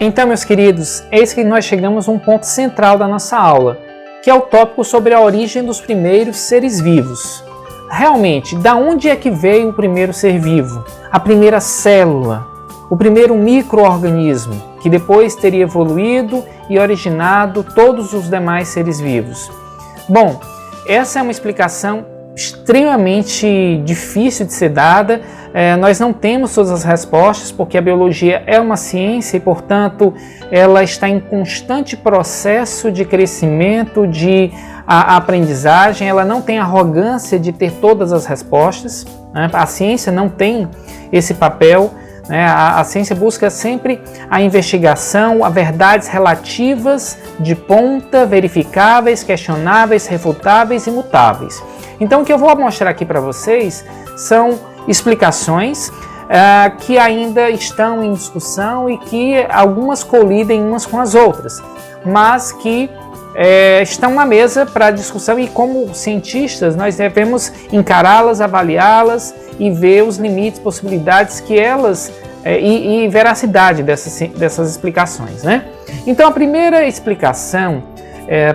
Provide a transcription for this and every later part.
Então, meus queridos, eis que nós chegamos a um ponto central da nossa aula, que é o tópico sobre a origem dos primeiros seres vivos. Realmente, da onde é que veio o primeiro ser vivo? A primeira célula, o primeiro micro-organismo, que depois teria evoluído e originado todos os demais seres vivos. Bom, essa é uma explicação extremamente difícil de ser dada. Nós não temos todas as respostas, porque a biologia é uma ciência e, portanto, ela está em constante processo de crescimento, de aprendizagem. Ela não tem arrogância de ter todas as respostas, né? A ciência não tem esse papel. A ciência busca sempre a investigação, as verdades relativas, de ponta, verificáveis, questionáveis, refutáveis e imutáveis. Então, o que eu vou mostrar aqui para vocês são explicações que ainda estão em discussão e que algumas colidem umas com as outras, mas que estão na mesa para discussão, e como cientistas nós devemos encará-las, avaliá-las e ver os limites, possibilidades que elas e veracidade dessas explicações, né? Então, a primeira explicação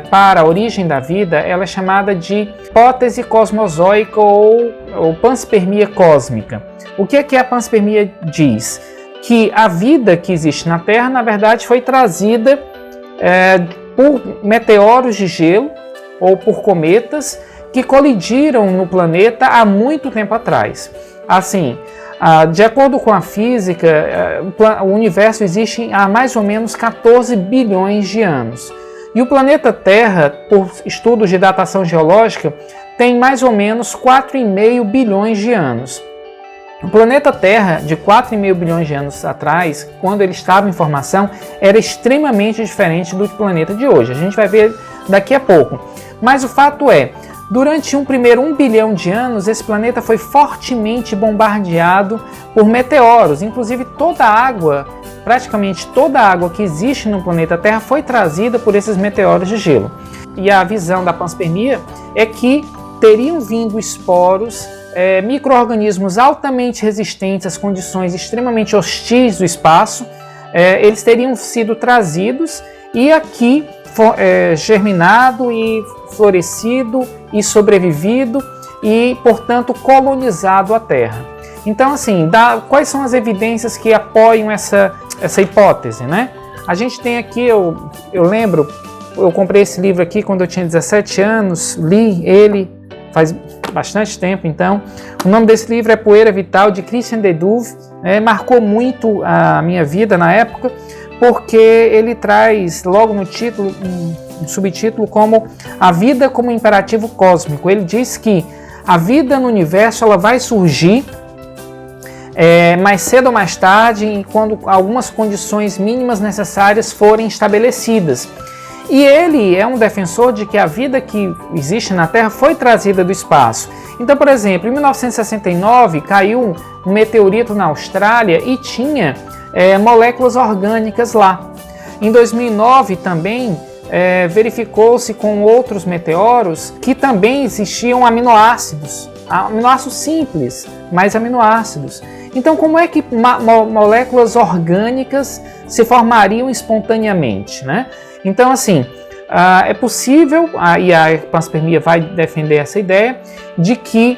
para a origem da vida, ela é chamada de hipótese cosmozoica ou panspermia cósmica. O que é que a panspermia diz? Que a vida que existe na Terra, na verdade, foi trazida por meteoros de gelo ou por cometas que colidiram no planeta há muito tempo atrás. Assim, de acordo com a física, o universo existe há mais ou menos 14 bilhões de anos. E o planeta Terra, por estudos de datação geológica, tem mais ou menos 4,5 bilhões de anos. O planeta Terra, de 4,5 bilhões de anos atrás, quando ele estava em formação, era extremamente diferente do planeta de hoje. A gente vai ver daqui a pouco. Mas o fato é, durante um primeiro 1 bilhão de anos, esse planeta foi fortemente bombardeado por meteoros. Inclusive, praticamente toda a água que existe no planeta Terra foi trazida por esses meteoros de gelo. E a visão da panspermia é que teriam vindo esporos, micro-organismos altamente resistentes às condições extremamente hostis do espaço. Eles teriam sido trazidos e aqui germinado e florescido e sobrevivido e, portanto, colonizado a Terra. Então, assim, quais são as evidências que apoiam essa hipótese, né? A gente tem aqui, eu lembro, eu comprei esse livro aqui quando eu tinha 17 anos, li ele faz bastante tempo, então. O nome desse livro é Poeira Vital, de Christian de Duve. Marcou muito a minha vida na época, porque ele traz logo no título, um subtítulo como A Vida como Imperativo Cósmico. Ele diz que a vida no universo ela vai surgir mais cedo ou mais tarde, quando algumas condições mínimas necessárias forem estabelecidas. E ele é um defensor de que a vida que existe na Terra foi trazida do espaço. Então, por exemplo, em 1969 caiu um meteorito na Austrália e tinha moléculas orgânicas lá. Em 2009 também verificou-se com outros meteoros que também existiam aminoácidos simples, mas aminoácidos. Então, como é que moléculas orgânicas se formariam espontaneamente, né? Então, assim, é possível, e a panspermia vai defender essa ideia, de que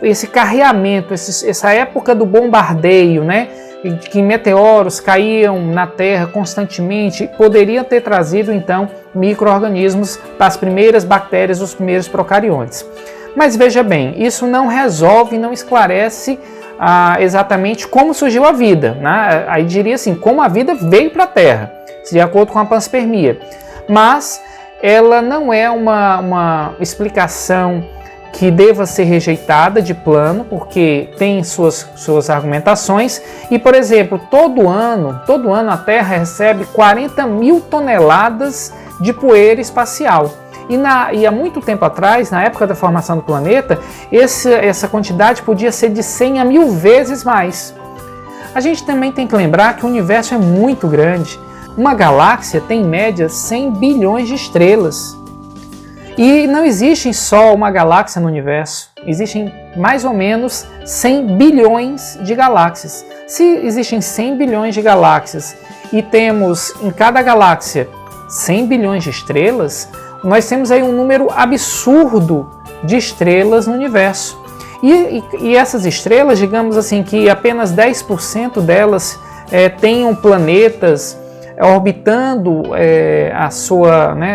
esse carreamento, essa época do bombardeio, né, de que meteoros caíam na Terra constantemente, poderia ter trazido, então, micro-organismos para as primeiras bactérias, os primeiros procariontes. Mas veja bem, isso não resolve, não esclarece exatamente como surgiu a vida, né? Aí diria assim, como a vida veio para a Terra, de acordo com a panspermia. Mas ela não é uma explicação que deva ser rejeitada de plano, porque tem suas argumentações. E, por exemplo, todo ano a Terra recebe 40 mil toneladas de poeira espacial. E há muito tempo atrás, na época da formação do planeta, essa quantidade podia ser de 100 a 1000 vezes mais. A gente também tem que lembrar que o universo é muito grande. Uma galáxia tem, em média, 100 bilhões de estrelas. E não existe só uma galáxia no universo. Existem mais ou menos 100 bilhões de galáxias. Se existem 100 bilhões de galáxias e temos em cada galáxia 100 bilhões de estrelas, nós temos aí um número absurdo de estrelas no universo. E essas estrelas, digamos assim, que apenas 10% delas tenham planetas orbitando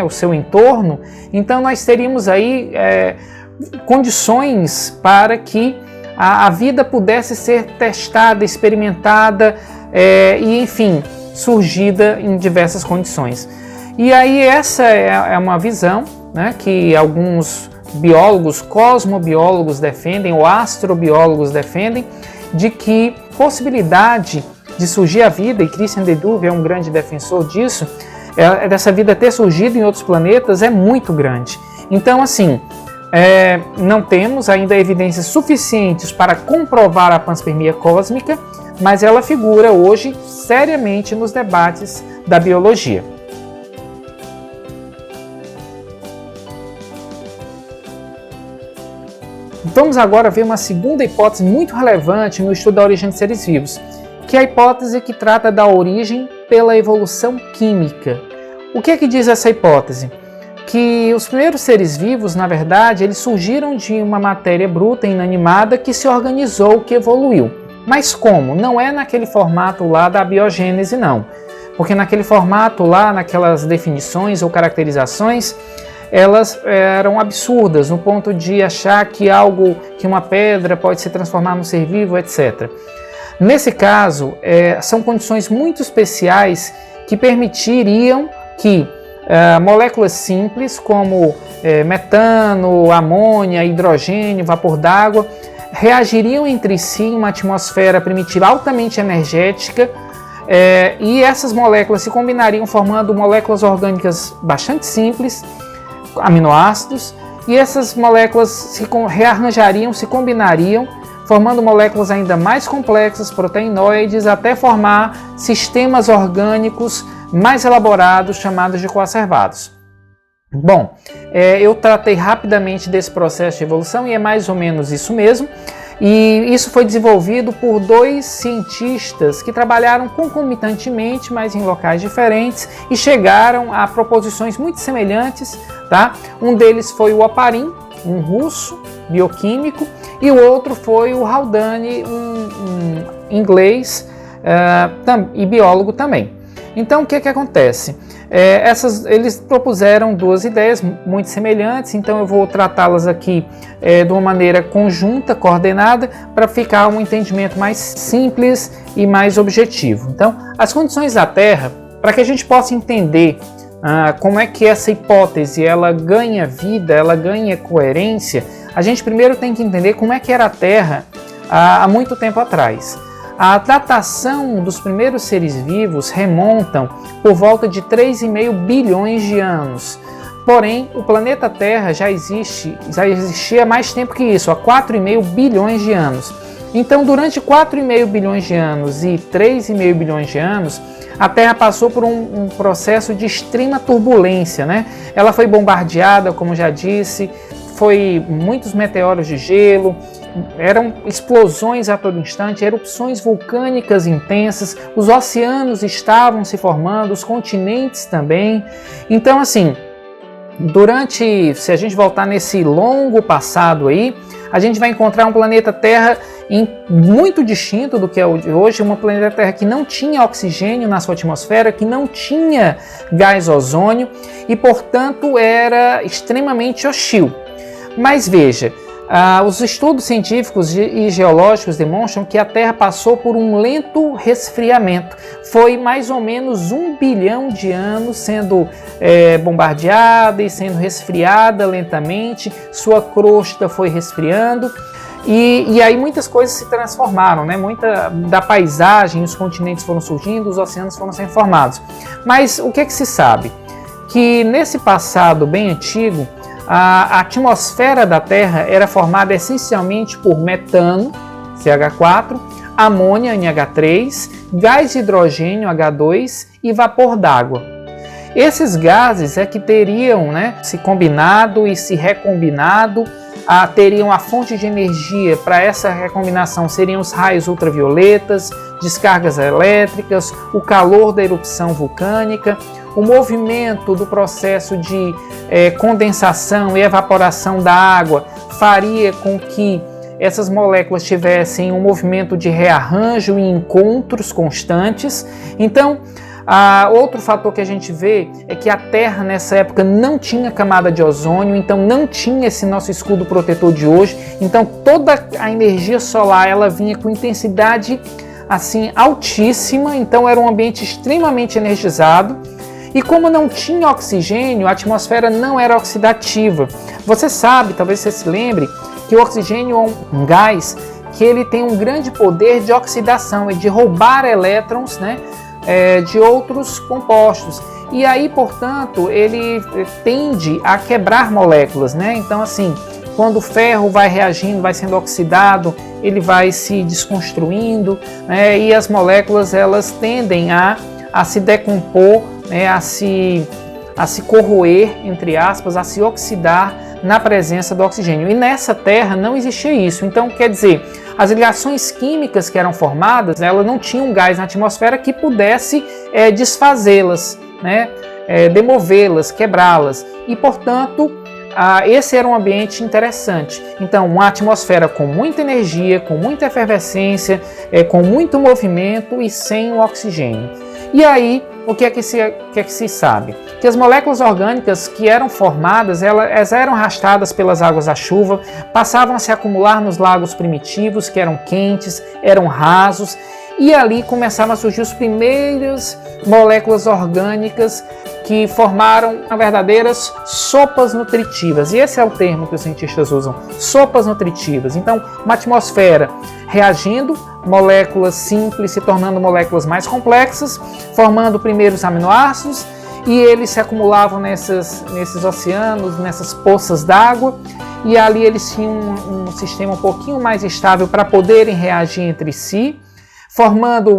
o seu entorno, então nós teríamos aí condições para que a vida pudesse ser testada, experimentada e, enfim, surgida em diversas condições. E aí essa é uma visão, né, que alguns biólogos, cosmobiólogos defendem, ou astrobiólogos defendem, de que possibilidade de surgir a vida, e Christian de Duve é um grande defensor disso, dessa vida ter surgido em outros planetas é muito grande. Então, assim, não temos ainda evidências suficientes para comprovar a panspermia cósmica, mas ela figura hoje seriamente nos debates da biologia. Vamos agora ver uma segunda hipótese muito relevante no estudo da origem de seres vivos, que é a hipótese que trata da origem pela evolução química. O que é que diz essa hipótese? Que os primeiros seres vivos, na verdade, eles surgiram de uma matéria bruta, inanimada, que se organizou, que evoluiu. Mas como? Não é naquele formato lá da biogênese, não. Porque naquele formato lá, naquelas definições ou caracterizações, elas eram absurdas, no ponto de achar que uma pedra pode se transformar num ser vivo, etc. Nesse caso, são condições muito especiais que permitiriam que moléculas simples como metano, amônia, hidrogênio, vapor d'água, reagiriam entre si em uma atmosfera primitiva altamente energética, e essas moléculas se combinariam formando moléculas orgânicas bastante simples, aminoácidos, e essas moléculas se rearranjariam, se combinariam, formando moléculas ainda mais complexas, proteinoides, até formar sistemas orgânicos mais elaborados, chamados de coacervados. Bom, eu tratei rapidamente desse processo de evolução e é mais ou menos isso mesmo. E isso foi desenvolvido por dois cientistas que trabalharam concomitantemente, mas em locais diferentes, e chegaram a proposições muito semelhantes. Tá? Um deles foi o Oparin, um russo bioquímico, e o outro foi o Haldane, um inglês e biólogo também. Então, o que acontece? Eles propuseram duas ideias muito semelhantes, então eu vou tratá-las aqui de uma maneira conjunta, coordenada, para ficar um entendimento mais simples e mais objetivo. Então, as condições da Terra, para que a gente possa entender como é que essa hipótese ela ganha vida, ela ganha coerência, a gente primeiro tem que entender como é que era a Terra há muito tempo atrás. A datação dos primeiros seres vivos remontam por volta de 3,5 bilhões de anos. Porém, o planeta Terra já existia há mais tempo que isso, há 4,5 bilhões de anos. Então, durante 4,5 bilhões de anos e 3,5 bilhões de anos, a Terra passou por um processo de extrema turbulência, né? Ela foi bombardeada, como já disse, foi muitos meteoros de gelo, eram explosões a todo instante, erupções vulcânicas intensas, os oceanos estavam se formando, os continentes também. Então, assim, se a gente voltar nesse longo passado aí, a gente vai encontrar um planeta Terra muito distinto do que é hoje, um planeta Terra que não tinha oxigênio na sua atmosfera, que não tinha gás ozônio e, portanto, era extremamente hostil. Mas veja, os estudos científicos e geológicos demonstram que a Terra passou por um lento resfriamento. Foi mais ou menos 1 bilhão de anos sendo bombardeada e sendo resfriada lentamente, sua crosta foi resfriando. E aí muitas coisas se transformaram, né? Muita da paisagem, os continentes foram surgindo, os oceanos foram sendo formados. Mas o que é que se sabe? Que nesse passado bem antigo, a atmosfera da Terra era formada essencialmente por metano, CH4, amônia, NH3, gás de hidrogênio, H2 e vapor d'água. Esses gases é que teriam, né, se combinado e se recombinado teriam a fonte de energia para essa recombinação seriam os raios ultravioletas, descargas elétricas, o calor da erupção vulcânica, o movimento do processo de condensação e evaporação da água faria com que essas moléculas tivessem um movimento de rearranjo e encontros constantes. Então, outro fator que a gente vê é que a Terra nessa época não tinha camada de ozônio, então não tinha esse nosso escudo protetor de hoje. Então toda a energia solar ela vinha com intensidade assim altíssima, então era um ambiente extremamente energizado. E como não tinha oxigênio, a atmosfera não era oxidativa. Você sabe, talvez você se lembre, que o oxigênio é um gás que ele tem um grande poder de oxidação e de roubar elétrons, né, de outros compostos. E aí, portanto, ele tende a quebrar moléculas, né? Então, assim, quando o ferro vai reagindo, vai sendo oxidado, ele vai se desconstruindo, né? E as moléculas elas tendem a se decompor, né? a se corroer, entre aspas, a se oxidar na presença do oxigênio. E nessa Terra não existia isso. Então, quer dizer, as ligações químicas que eram formadas, elas não tinham gás na atmosfera que pudesse desfazê-las, né? Demovê-las, quebrá-las. E, portanto, esse era um ambiente interessante. Então, uma atmosfera com muita energia, com muita efervescência, com muito movimento e sem o oxigênio. E aí, o que é que se sabe? Que as moléculas orgânicas que eram formadas, elas eram arrastadas pelas águas da chuva, passavam a se acumular nos lagos primitivos, que eram quentes, eram rasos, e ali começaram a surgir as primeiras moléculas orgânicas que formaram verdadeiras sopas nutritivas. E esse é o termo que os cientistas usam, sopas nutritivas. Então, uma atmosfera reagindo, moléculas simples se tornando moléculas mais complexas, formando primeiros aminoácidos, e eles se acumulavam nesses oceanos, nessas poças d'água, e ali eles tinham um sistema um pouquinho mais estável para poderem reagir entre si, formando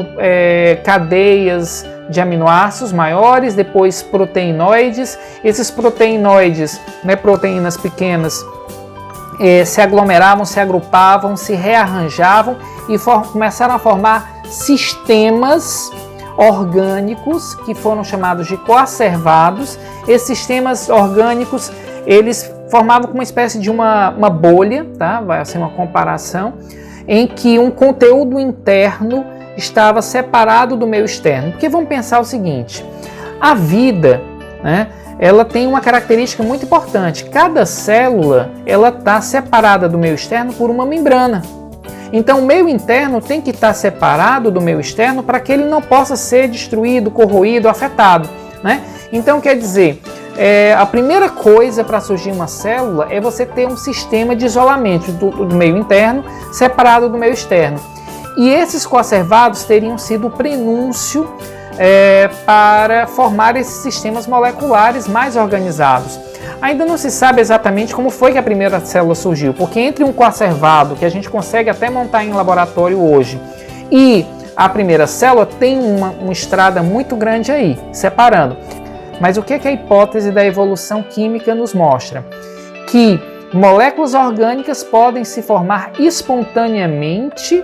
cadeias de aminoácidos maiores, depois proteinoides. Esses proteinoides, né, proteínas pequenas, se aglomeravam, se agrupavam, se rearranjavam e começaram a formar sistemas orgânicos que foram chamados de coacervados. Esses sistemas orgânicos, eles formavam uma espécie de uma bolha, tá? Vai ser uma comparação, em que um conteúdo interno estava separado do meio externo. Porque vamos pensar o seguinte, a vida, né, ela tem uma característica muito importante. Cada célula ela está separada do meio externo por uma membrana. Então o meio interno tem que estar separado do meio externo para que ele não possa ser destruído, corroído, afetado, né? Então quer dizer, a primeira coisa para surgir uma célula é você ter um sistema de isolamento do meio interno separado do meio externo. E esses coacervados teriam sido o prenúncio para formar esses sistemas moleculares mais organizados. Ainda não se sabe exatamente como foi que a primeira célula surgiu, porque entre um coacervado, que a gente consegue até montar em laboratório hoje, e a primeira célula, tem uma estrada muito grande aí, separando. Mas o que a hipótese da evolução química nos mostra? Que moléculas orgânicas podem se formar espontaneamente,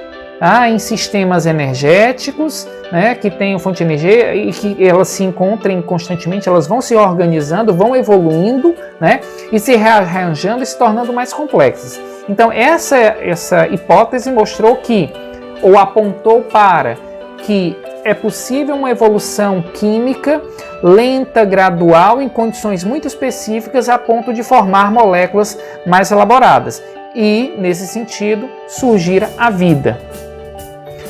em sistemas energéticos, né, que tenham fonte de energia e que elas se encontrem constantemente, elas vão se organizando, vão evoluindo, né, e se rearranjando e se tornando mais complexas. Então essa hipótese mostrou que, ou apontou para que é possível uma evolução química lenta, gradual, em condições muito específicas, a ponto de formar moléculas mais elaboradas e, nesse sentido, surgir a vida.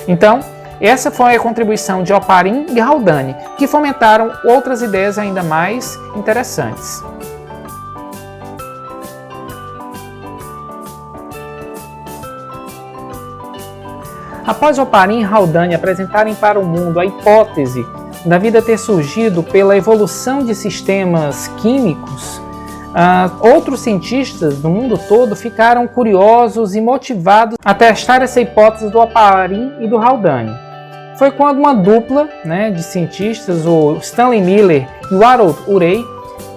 Então, essa foi a contribuição de Oparin e Haldane, que fomentaram outras ideias ainda mais interessantes. Após Oparin e Haldane apresentarem para o mundo a hipótese da vida ter surgido pela evolução de sistemas químicos, outros cientistas do mundo todo ficaram curiosos e motivados a testar essa hipótese do Oparin e do Haldane. Foi quando uma dupla, né, de cientistas, o Stanley Miller e o Harold Urey,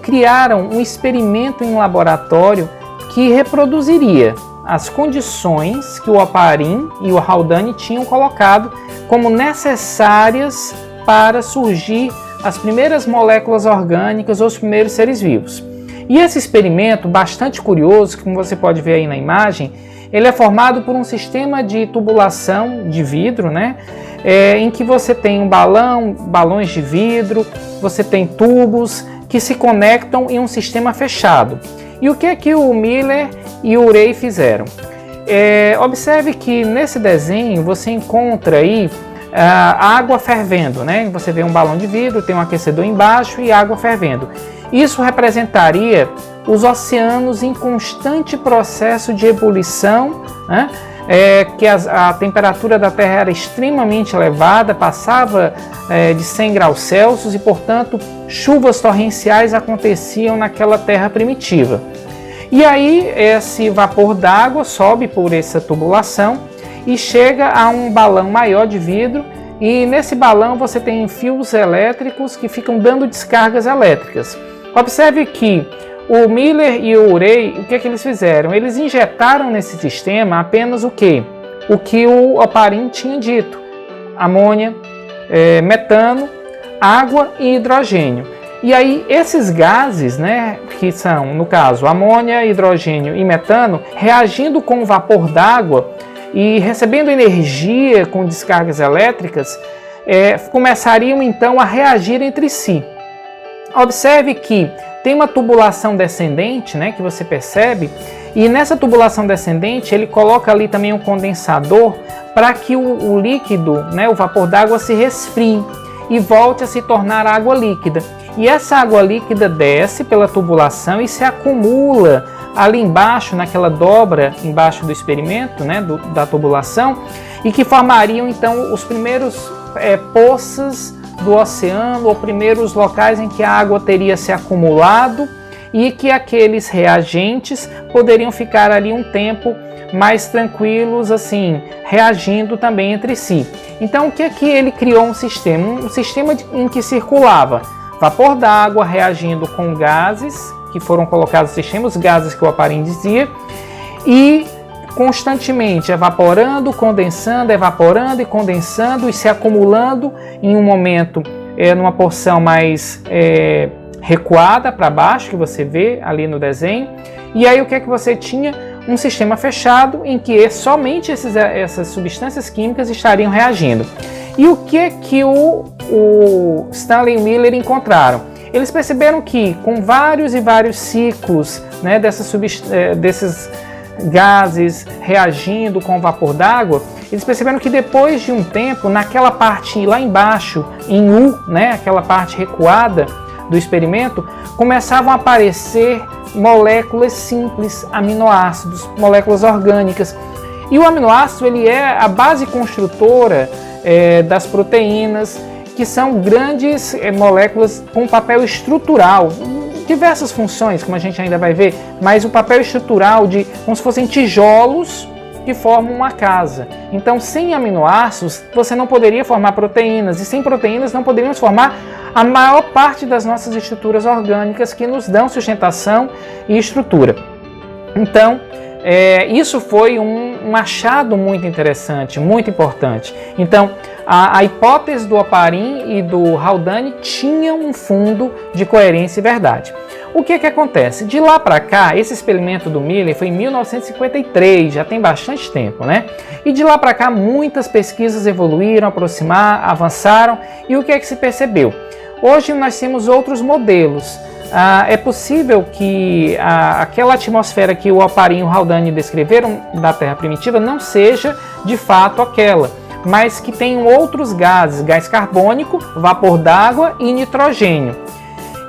criaram um experimento em laboratório que reproduziria as condições que o Oparin e o Haldane tinham colocado como necessárias para surgir as primeiras moléculas orgânicas ou os primeiros seres vivos. E esse experimento, bastante curioso, como você pode ver aí na imagem, ele é formado por um sistema de tubulação de vidro, né? Em que você tem um balões de vidro, você tem tubos que se conectam em um sistema fechado. E o que é que o Miller e o Urey fizeram? Observe que nesse desenho você encontra aí água fervendo, né? Você vê um balão de vidro, tem um aquecedor embaixo e água fervendo. Isso representaria os oceanos em constante processo de ebulição, né? Que a temperatura da Terra era extremamente elevada, passava de 100 graus Celsius e, portanto, chuvas torrenciais aconteciam naquela Terra primitiva. E aí esse vapor d'água sobe por essa tubulação e chega a um balão maior de vidro, e nesse balão você tem fios elétricos que ficam dando descargas elétricas. Observe que o Miller e o Urey, o que eles fizeram? Eles injetaram nesse sistema apenas o que o Oparin tinha dito: amônia, metano, água e hidrogênio. E aí esses gases, né, que são, no caso, amônia, hidrogênio e metano, reagindo com o vapor d'água e recebendo energia com descargas elétricas, começariam então a reagir entre si. Observe que tem uma tubulação descendente, né, que você percebe, e nessa tubulação descendente ele coloca ali também um condensador para que o líquido, né, o vapor d'água, se resfrie e volte a se tornar água líquida. E essa água líquida desce pela tubulação e se acumula ali embaixo, naquela dobra embaixo do experimento, né, da tubulação, e que formariam então os primeiros poças do oceano, ou primeiros locais em que a água teria se acumulado e que aqueles reagentes poderiam ficar ali um tempo mais tranquilos, assim, reagindo também entre si. Então, o que é que ele criou? Um sistema em que circulava vapor d'água reagindo com gases que foram colocados no sistema, os gases que o Oparin dizia, e constantemente evaporando, condensando, evaporando e condensando e se acumulando em um momento numa porção mais recuada para baixo, que você vê ali no desenho. E aí o que é que você tinha? Um sistema fechado em que somente essas substâncias químicas estariam reagindo. E o que é que o Stanley e o Miller encontraram? Eles perceberam que com vários e vários ciclos, né, desses gases reagindo com o vapor d'água, eles perceberam que depois de um tempo, naquela parte lá embaixo, em U, né, aquela parte recuada do experimento, começavam a aparecer moléculas simples, aminoácidos, moléculas orgânicas. E o aminoácido ele é a base construtora das proteínas, que são grandes moléculas com papel estrutural, diversas funções, como a gente ainda vai ver, mas o papel estrutural de como se fossem tijolos que formam uma casa. Então, sem aminoácidos, você não poderia formar proteínas, e sem proteínas não poderíamos formar a maior parte das nossas estruturas orgânicas que nos dão sustentação e estrutura. Então, isso foi um achado muito interessante, muito importante. Então, a hipótese do Oparin e do Haldane tinha um fundo de coerência e verdade. O que acontece? De lá para cá, esse experimento do Miller foi em 1953, já tem bastante tempo, né? E de lá para cá, muitas pesquisas evoluíram, avançaram, e o que se percebeu? Hoje nós temos outros modelos. É possível que aquela atmosfera que o Oparin e o Haldane descreveram da Terra primitiva não seja de fato aquela, mas que tenham outros gases, gás carbônico, vapor d'água e nitrogênio.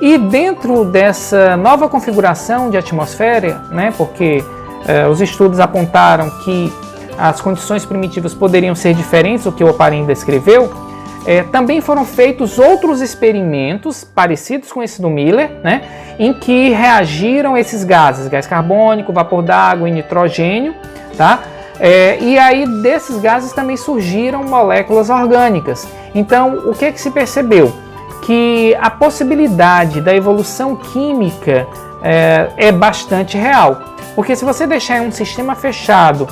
E dentro dessa nova configuração de atmosfera, né, porque os estudos apontaram que as condições primitivas poderiam ser diferentes do que o Oparin descreveu, também foram feitos outros experimentos parecidos com esse do Miller, né, em que reagiram esses gases, gás carbônico, vapor d'água e nitrogênio, tá? E aí desses gases também surgiram moléculas orgânicas. Então, o que se percebeu? Que a possibilidade da evolução química é bastante real. Porque se você deixar em um sistema fechado,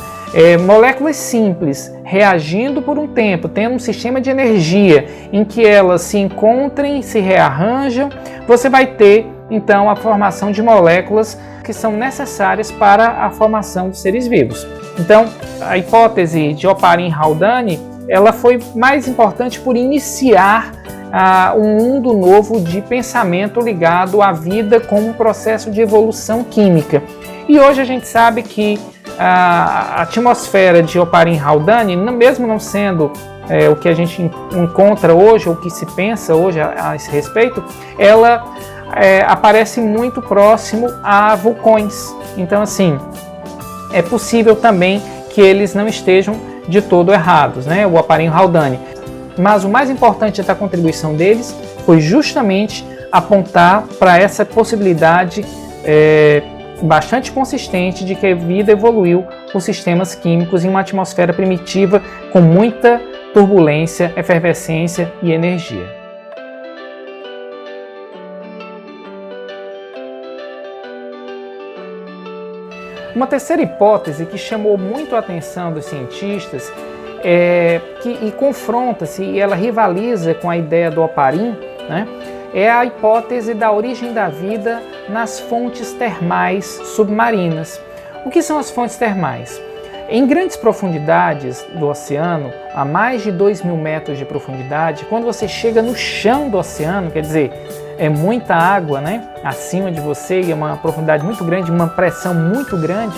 moléculas simples reagindo por um tempo, tendo um sistema de energia em que elas se encontrem, se rearranjam, você vai ter então a formação de moléculas que são necessárias para a formação de seres vivos. Então, a hipótese de Oparin-Haldane, ela foi mais importante por iniciar um mundo novo de pensamento ligado à vida como um processo de evolução química. E hoje a gente sabe que a atmosfera de Oparin-Haldane, mesmo não sendo o que a gente encontra hoje, ou o que se pensa hoje a esse respeito, ela aparece muito próximo a vulcões. Então, assim, é possível também que eles não estejam de todo errados, né? O Oparin-Haldane. Mas o mais importante da contribuição deles foi justamente apontar para essa possibilidade bastante consistente de que a vida evoluiu por sistemas químicos em uma atmosfera primitiva com muita turbulência, efervescência e energia. Uma terceira hipótese que chamou muito a atenção dos cientistas e confronta-se e ela rivaliza com a ideia do Oparin, né, é a hipótese da origem da vida nas fontes termais submarinas. O que são as fontes termais? Em grandes profundidades do oceano, a mais de 2.000 metros de profundidade, quando você chega no chão do oceano, quer dizer, é muita água, né, acima de você e é uma profundidade muito grande, uma pressão muito grande.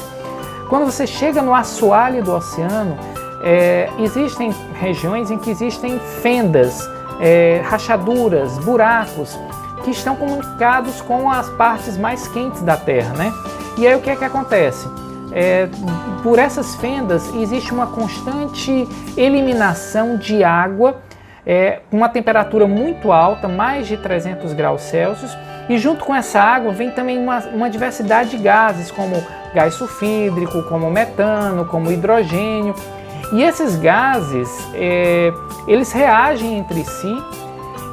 Quando você chega no assoalho do oceano, existem regiões em que existem fendas, rachaduras, buracos, que estão comunicados com as partes mais quentes da Terra, né? E aí o que é que acontece? Por essas fendas existe uma constante eliminação de água, com uma temperatura muito alta, mais de 300 graus Celsius, e junto com essa água vem também uma diversidade de gases, como gás sulfídrico, como metano, como hidrogênio. E esses gases, eles reagem entre si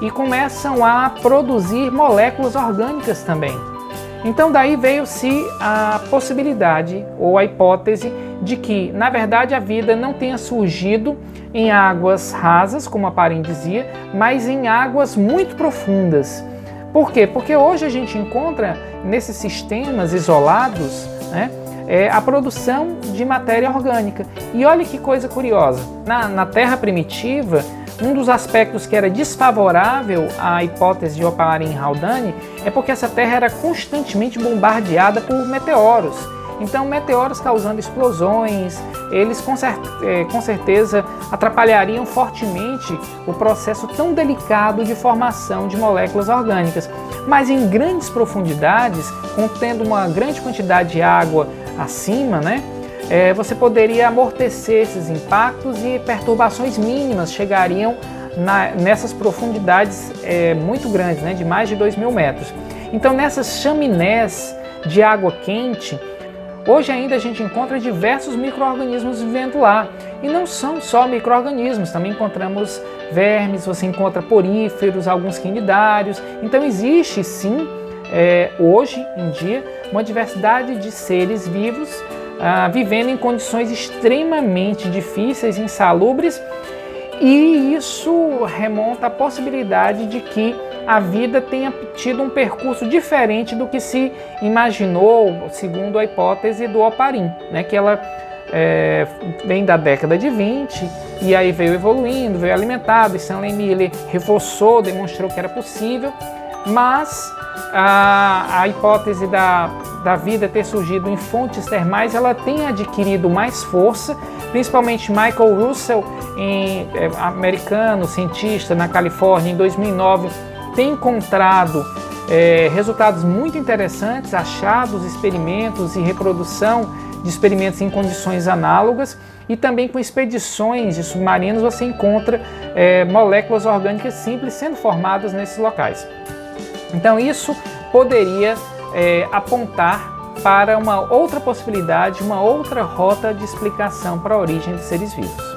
e começam a produzir moléculas orgânicas também. Então daí veio-se a possibilidade ou a hipótese de que, na verdade, a vida não tenha surgido em águas rasas, como Oparin dizia, mas em águas muito profundas. Por quê? Porque hoje a gente encontra nesses sistemas isolados, né, a produção de matéria orgânica. E olha que coisa curiosa, na Terra primitiva, um dos aspectos que era desfavorável à hipótese de Oparin-Haldane é porque essa Terra era constantemente bombardeada por meteoros. Então, meteoros causando explosões, eles com certeza atrapalhariam fortemente o processo tão delicado de formação de moléculas orgânicas. Mas em grandes profundidades, contendo uma grande quantidade de água acima, né, você poderia amortecer esses impactos e perturbações mínimas chegariam nessas profundidades muito grandes, né, de mais de 2.000 metros. Então, nessas chaminés de água quente, hoje ainda a gente encontra diversos micro-organismos vivendo lá. E não são só micro-organismos, também encontramos vermes, você encontra poríferos, alguns quinidários. Então existe sim, hoje em dia, uma diversidade de seres vivos vivendo em condições extremamente difíceis, insalubres, e isso remonta à possibilidade de que a vida tenha tido um percurso diferente do que se imaginou, segundo a hipótese do Oparin, né, que ela vem da década de 20 e aí veio evoluindo, veio alimentado, e Stanley Miller reforçou, demonstrou que era possível, mas a hipótese da vida ter surgido em fontes termais, ela tem adquirido mais força, principalmente Michael Russell, americano, cientista na Califórnia, em 2009, tem encontrado resultados muito interessantes, achados, experimentos e reprodução de experimentos em condições análogas, e também com expedições de submarinos você encontra moléculas orgânicas simples sendo formadas nesses locais. Então isso poderia apontar para uma outra possibilidade, uma outra rota de explicação para a origem de seres vivos.